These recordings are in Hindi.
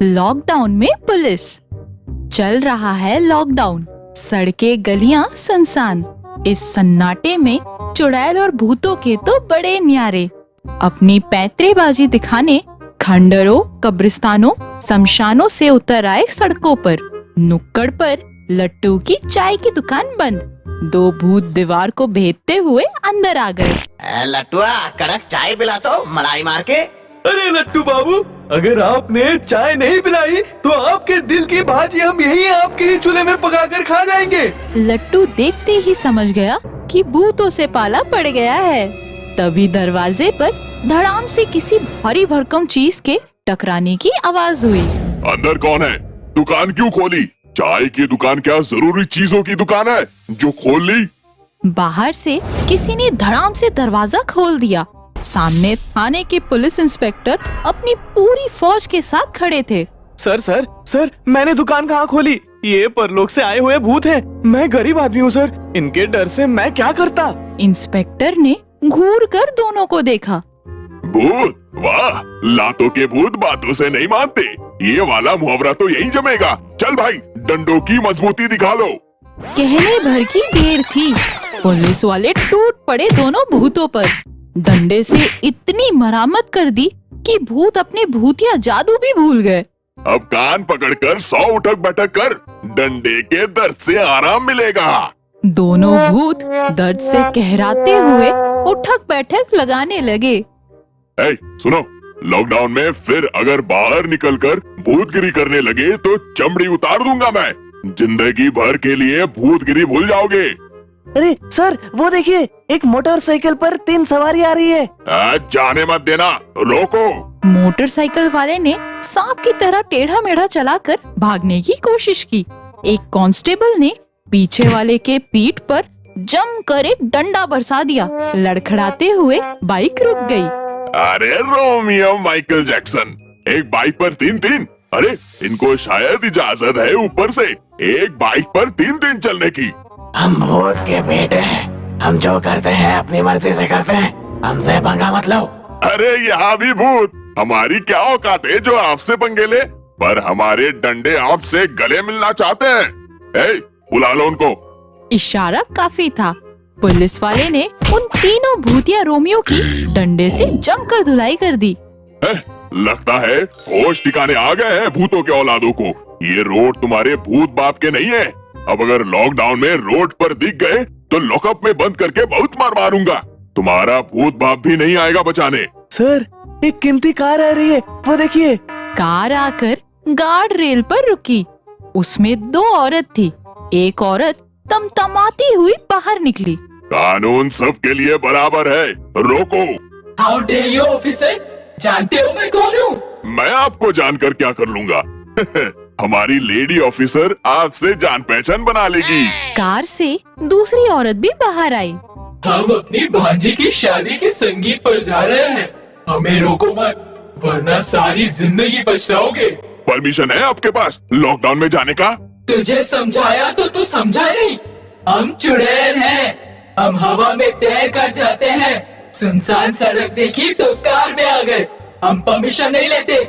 लॉकडाउन में पुलिस। चल रहा है लॉकडाउन, सड़कें गलियां सुनसान। इस सन्नाटे में चुड़ैल और भूतों के तो बड़े न्यारे अपनी पैंतरेबाजी दिखाने खंडरों, कब्रिस्तानों, शमशानों से उतर आए सड़कों पर। नुक्कड़ पर लट्टू की चाय की दुकान बंद। दो भूत दीवार को भेदते हुए अंदर आ गए। लट्टुआ, कड़क चाय पिला तो मलाई मार के। अरे लट्टू बाबू, अगर आपने चाय नहीं पिलाई तो आपके दिल की भाजी हम यही आपके ही चूल्हे में पकाकर खा जाएंगे। लट्टू देखते ही समझ गया कि भूतों से पाला पड़ गया है। तभी दरवाजे पर धड़ाम से किसी भारी भरकम चीज के टकराने की आवाज हुई। अंदर कौन है? दुकान क्यों खोली? चाय की दुकान क्या जरूरी चीजों की दुकान है जो खोल ली? बाहर से किसी ने धड़ाम से दरवाजा खोल दिया। सामने थाने के पुलिस इंस्पेक्टर अपनी पूरी फौज के साथ खड़े थे। सर, मैंने दुकान कहाँ खोली? ये परलोक से आए हुए भूत हैं। मैं गरीब आदमी हूँ सर, इनके डर से मैं क्या करता। इंस्पेक्टर ने घूर कर दोनों को देखा। भूत? वाह, लातों के भूत बातों से नहीं मानते। ये वाला मुहावरा तो यही जमेगा। चल भाई, डंडों की मजबूती दिखा लो। कहने भर की देर थी, पुलिस वाले टूट पड़े दोनों भूतों पर। डंडे से इतनी मरामत कर दी कि भूत अपने भूतिया जादू भी भूल गए। अब कान पकड़कर 100 उठक बैठक कर, डंडे के दर्द से आराम मिलेगा। दोनों भूत दर्द से कहराते हुए उठक बैठक लगाने लगे। ए, सुनो, लॉकडाउन में फिर अगर बाहर निकलकर भूतगिरी करने लगे तो चमड़ी उतार दूंगा मैं। जिंदगी भर के लिए भूतगिरी भूल जाओगे। अरे सर, वो देखिए, एक मोटरसाइकिल पर 3 सवारी आ रही है। जाने मत देना, रोको। मोटरसाइकिल वाले ने सांप की तरह टेढ़ा मेढ़ा चलाकर भागने की कोशिश की। एक कांस्टेबल ने पीछे वाले के पीठ पर जमकर एक डंडा बरसा दिया। लड़खड़ाते हुए बाइक रुक गई। अरे रोमियो माइकल जैक्सन, एक बाइक पर 3-3? अरे इनको शायद इजाजत है ऊपर से एक बाइक पर 3-3 चलने की। हम भूत के बेटे हैं, हम जो करते हैं अपनी मर्जी से करते हैं, हमसे पंगा मत लो। अरे यहाँ भी भूत, हमारी क्या औकात है जो आपसे पंगे ले? पर हमारे डंडे आपसे गले मिलना चाहते हैं। ए, बुला लो उनको। इशारा काफी था। पुलिस वाले ने उन तीनों भूतिया रोमियो की डंडे से जमकर धुलाई कर दी। लगता है होश ठिकाने आ गए हैं भूतों के औलादों को। ये रोड तुम्हारे भूत बाप के नहीं है। अब अगर लॉकडाउन में रोड पर दिख गए तो लॉकअप में बंद करके बहुत मार मारूंगा। तुम्हारा भूत बाप भी नहीं आएगा बचाने। सर, एक कीमती कार आ रही है, वो देखिए। कार आकर गार्ड रेल पर रुकी। उसमें 2 औरत थी। एक औरत तमतमाती हुई बाहर निकली। कानून सबके लिए बराबर है, रोको। हाउ डे यू ऑफिसर, जानते हो मैं कौन हूँ? मैं आपको जानकर क्या कर लूंगा? हमारी लेडी ऑफिसर आपसे जान पहचान बना लेगी। कार से दूसरी औरत भी बाहर आई। हम अपनी भांजी की शादी के संगीत पर जा रहे हैं, हमें रोको मत, वरना सारी जिंदगी पछताओगे। परमिशन है आपके पास लॉकडाउन में जाने का? तुझे समझाया तो तू समझा नहीं। हम चुड़ैल हैं, हम हवा में तैर कर जाते हैं। सुनसान सड़क देखी तो कार में आ गए, हम परमिशन नहीं लेते।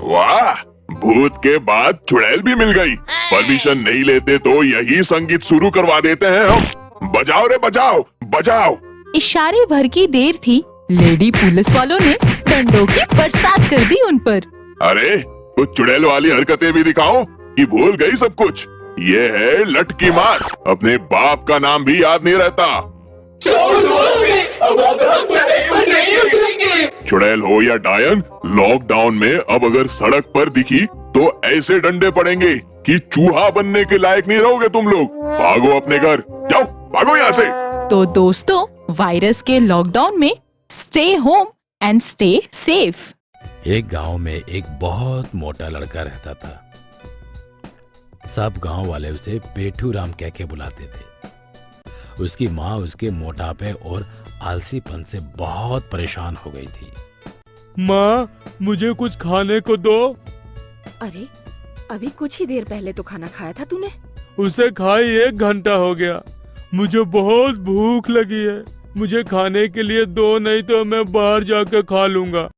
वाह, भूत के बाद चुड़ैल भी मिल गई। परमिशन नहीं लेते तो यही संगीत शुरू करवा देते हैं हम। बजाओ रे बजाओ, बजाओ। इशारे भर की देर थी, लेडी पुलिस वालों ने डंडों की बरसात कर दी उन पर। अरे कुछ चुड़ैल वाली हरकतें भी दिखाओ कि भूल गई सब कुछ। ये है लटकी मार, अपने बाप का नाम भी याद नहीं रहता। छोड़ दो हमें, अब हम सड़क पर नहीं उतरेंगे। चुड़ैल हो या डायन, लॉकडाउन में अब अगर सड़क पर दिखी तो ऐसे डंडे पड़ेंगे कि चूहा बनने के लायक नहीं रहोगे तुम लोग। भागो अपने घर, जाओ भागो यहाँ से। तो दोस्तों, वायरस के लॉकडाउन में stay home and stay safe. एक गांव में एक बहुत मोटा लड़का रहता था। सब गांव वाले उसे पेठू राम कह के बुलाते थे। उसकी माँ उसके मोटापे और आलसीपन से बहुत परेशान हो गई थी। माँ, मुझे कुछ खाने को दो। अरे, अभी कुछ ही देर पहले तो खाना खाया था तूने। उसे खाए 1 घंटा हो गया। मुझे बहुत भूख लगी है, मुझे खाने के लिए दो, नहीं तो मैं बाहर जाकर खा लूंगा।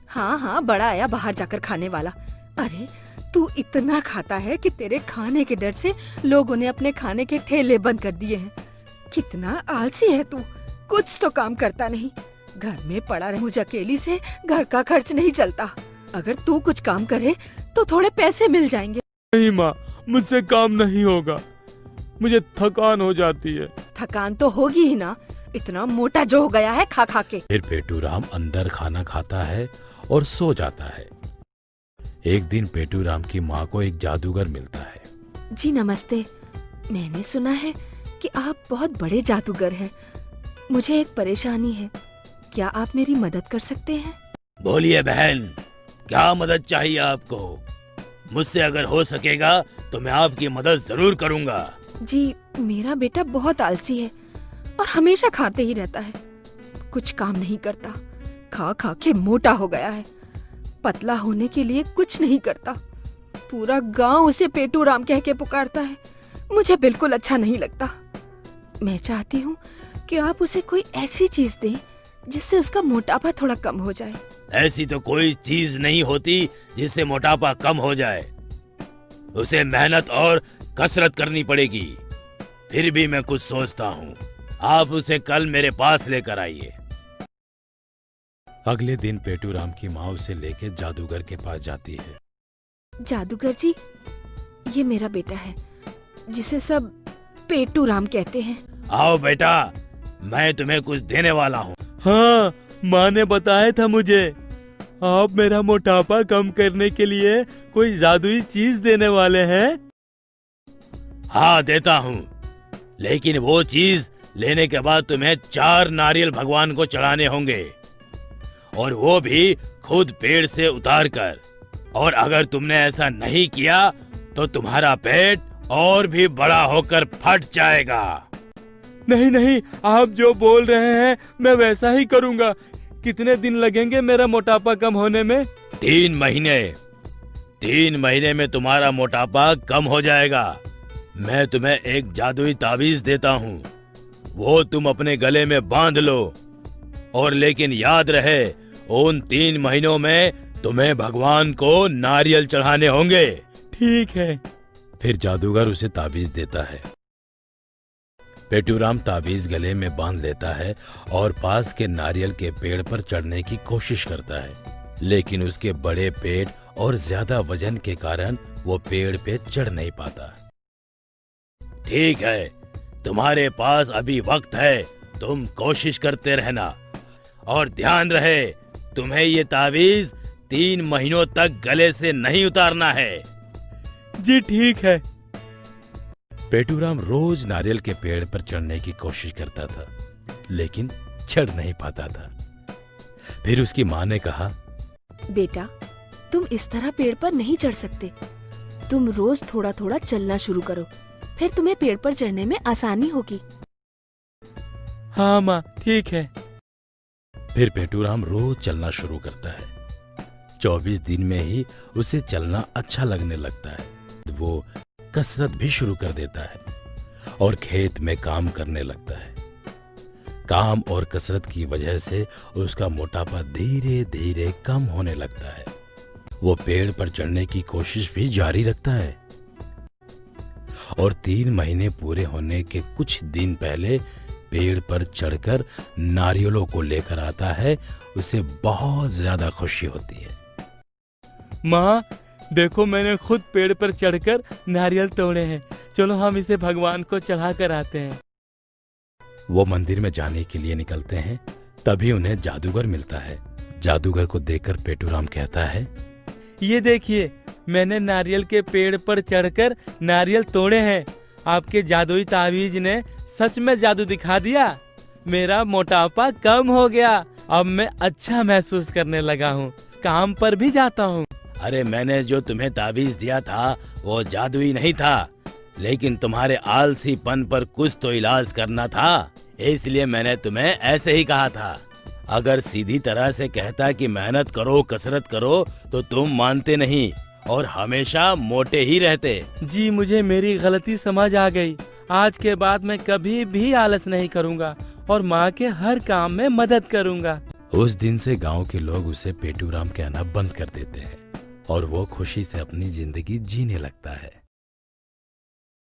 हाँ हाँ, बड़ा आया बाहर जाकर खाने वाला। अरे, तू इतना खाता है कि तेरे खाने के डर से लोगों ने अपने खाने के ठेले बंद कर दिए हैं। कितना आलसी है तू, कुछ तो काम करता नहीं। घर में पड़ा रहे, मुझे अकेली से घर का खर्च नहीं चलता। अगर तू कुछ काम करे तो थोड़े पैसे मिल जाएंगे। नहीं माँ, मुझसे काम नहीं होगा, मुझे थकान हो जाती है। थकान तो होगी ही ना, इतना मोटा जो हो गया है खा खा के। फिर पेटूराम अंदर खाना खाता है और सो जाता है। एक दिन पेटूराम की माँ को एक जादूगर मिलता है। जी नमस्ते, मैंने सुना है कि आप बहुत बड़े जादूगर हैं। मुझे एक परेशानी है, क्या आप मेरी मदद कर सकते हैं? बोलिए बहन, क्या मदद चाहिए आपको? मुझसे अगर हो सकेगा तो मैं आपकी मदद जरूर करूंगा। जी, मेरा बेटा बहुत आलसी है और हमेशा खाते ही रहता है, कुछ काम नहीं करता, खा खा के मोटा हो गया है। पतला होने के लिए कुछ नहीं करता। पूरा गांव उसे पेटूराम कह के पुकारता है। मुझे बिल्कुल अच्छा नहीं लगता। मैं चाहती हूँ कि आप उसे कोई ऐसी चीज दें जिससे उसका मोटापा थोड़ा कम हो जाए। ऐसी तो कोई चीज नहीं होती जिससे मोटापा कम हो जाए। उसे मेहनत और कसरत करनी पड़ेगी। फिर भी मैं कुछ सोचता हूँ, आप उसे कल मेरे पास लेकर आइए। अगले दिन पेटूराम की माँ उसे लेके जादूगर के पास जाती है। जादूगर जी, ये मेरा बेटा है जिसे सब पेटूराम कहते हैं। आओ बेटा, मैं तुम्हें कुछ देने वाला हूँ। हाँ, माँ ने बताया था मुझे, आप मेरा मोटापा कम करने के लिए कोई जादुई चीज देने वाले हैं। हाँ देता हूँ, लेकिन वो चीज लेने के बाद तुम्हें 4 नारियल भगवान को चढ़ाने होंगे, और वो भी खुद पेड़ से उतार कर। और अगर तुमने ऐसा नहीं किया तो तुम्हारा पेट और भी बड़ा होकर फट जाएगा। नहीं नहीं, आप जो बोल रहे हैं मैं वैसा ही करूँगा। कितने दिन लगेंगे मेरा मोटापा कम होने में? 3 महीने। 3 महीने में तुम्हारा मोटापा कम हो जाएगा। मैं तुम्हें एक जादुई ताबीज देता हूँ, वो तुम अपने गले में बांध लो। और लेकिन याद रहे, उन 3 महीनों में तुम्हें भगवान को नारियल चढ़ाने होंगे। ठीक है। फिर जादूगर उसे ताबीज देता है। पेटूराम ताबीज गले में बांध लेता है और पास के नारियल के पेड़ पर चढ़ने की कोशिश करता है, लेकिन उसके बड़े पेट और ज्यादा वजन के कारण वो पेड़ पे चढ़ नहीं पाता। ठीक है, तुम्हारे पास अभी वक्त है, तुम कोशिश करते रहना। और ध्यान रहे, तुम्हें ये ताबीज 3 महीनों तक गले से नहीं उतारना है। जी ठीक है। पेटूराम रोज नारियल के पेड़ पर चढ़ने की कोशिश करता था, लेकिन चढ़ नहीं पाता था। फिर उसकी माँ ने कहा, बेटा, तुम इस तरह पेड़ पर नहीं चढ़ सकते। तुम रोज थोड़ा थोड़ा चलना शुरू करो, फिर तुम्हें पेड़ पर चढ़ने में आसानी होगी। हाँ माँ, ठीक है। फिर पेटूराम रोज चलना शुरू करता है। 24 दिन में ही उसे चलना अच्छा लगने लगता है। वो कसरत भी शुरू कर देता है और खेत में काम करने लगता है। काम और कसरत की वजह से उसका मोटापा धीरे धीरे कम होने लगता है। वो पेड़ पर चढ़ने की कोशिश भी जारी रखता है और 3 महीने पूरे होने के कुछ दिन पहले पेड़ पर चढ़कर नारियलों को लेकर आता है। उसे बहुत ज्यादा खुशी होती है। माँ, देखो मैंने खुद पेड़ पर चढ़कर नारियल तोड़े हैं। चलो हम इसे भगवान को चढ़ा कर आते हैं। वो मंदिर में जाने के लिए निकलते हैं, तभी उन्हें जादूगर मिलता है। जादूगर को देखकर पेटूराम कहता है, ये देखिए, मैंने नारियल के पेड़ पर चढ़कर नारियल तोड़े हैं। आपके जादुई ताबीज ने सच में जादू दिखा दिया। मेरा मोटापा कम हो गया। अब मैं अच्छा महसूस करने लगा हूँ। काम पर भी जाता हूँ। अरे मैंने जो तुम्हें ताबीज दिया था वो जादुई नहीं था, लेकिन तुम्हारे आलसीपन पर कुछ तो इलाज करना था, इसलिए मैंने तुम्हें ऐसे ही कहा था। अगर सीधी तरह से कहता कि मेहनत करो, कसरत करो, तो तुम मानते नहीं और हमेशा मोटे ही रहते। जी, मुझे मेरी गलती समझ आ गई। आज के बाद मैं कभी भी आलस नहीं करूँगा और माँ के हर काम में मदद करूँगा। उस दिन से गांव के लोग उसे पेटूराम कहना बंद कर देते हैं और वो खुशी से अपनी जिंदगी जीने लगता है।